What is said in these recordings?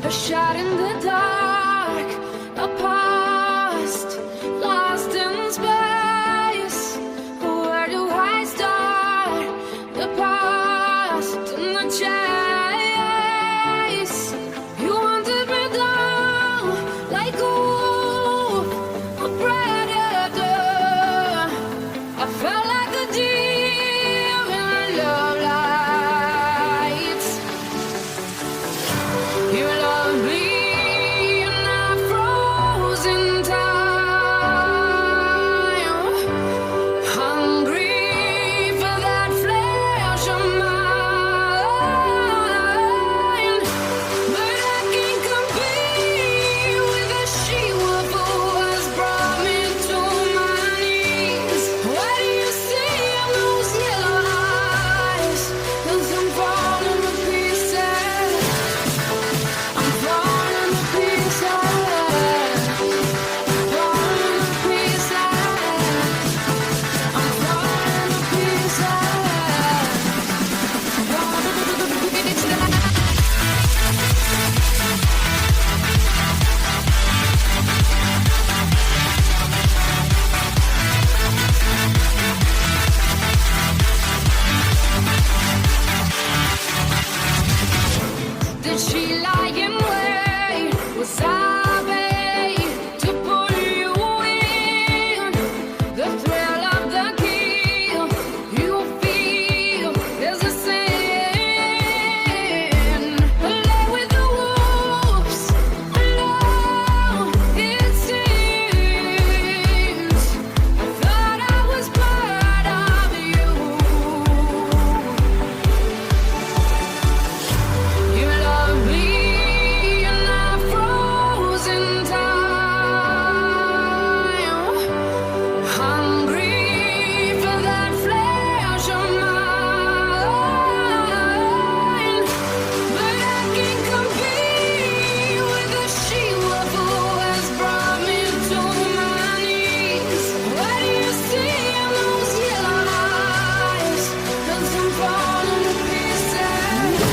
a shot in the dark, a past lost in space. Where do I start? The past and the chase. You wanted me down like a wolf, a predator. I felt like a deer in love lights. You love me and I froze in time, hungry for that flesh of mine. But I can't compete with the she-wolf who has brought me to my knees. What do you see in those yellow eyes? 'Cause I'm falling to pieces. I'm falling to pieces. Falling to pieces. I'm falling to pieces. Falling to pieces. Did she lie in wait? Was I bait to pull you in? The thrill of the kill you feel is a sin. Lay with the wolves alone, it seems. I thought I was part of you. You love me and I froze in time, hungry for that flesh of mine. But I can't compete with the she-wolf who has brought me to my knees. What do you see in those yellow eyes? 'Cause I'm falling to pieces.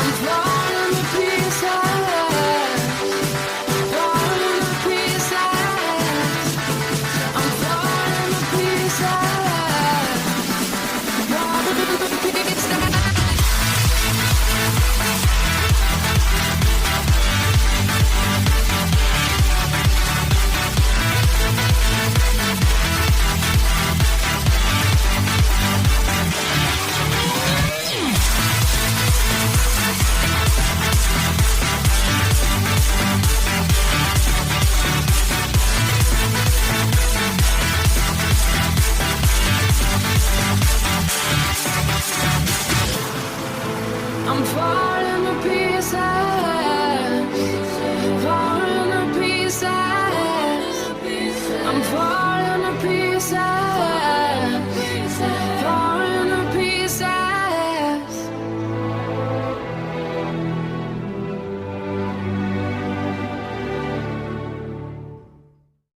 I'm falling to pieces. Falling to pieces. I'm falling to pieces. Falling to pieces. I'm falling to pieces.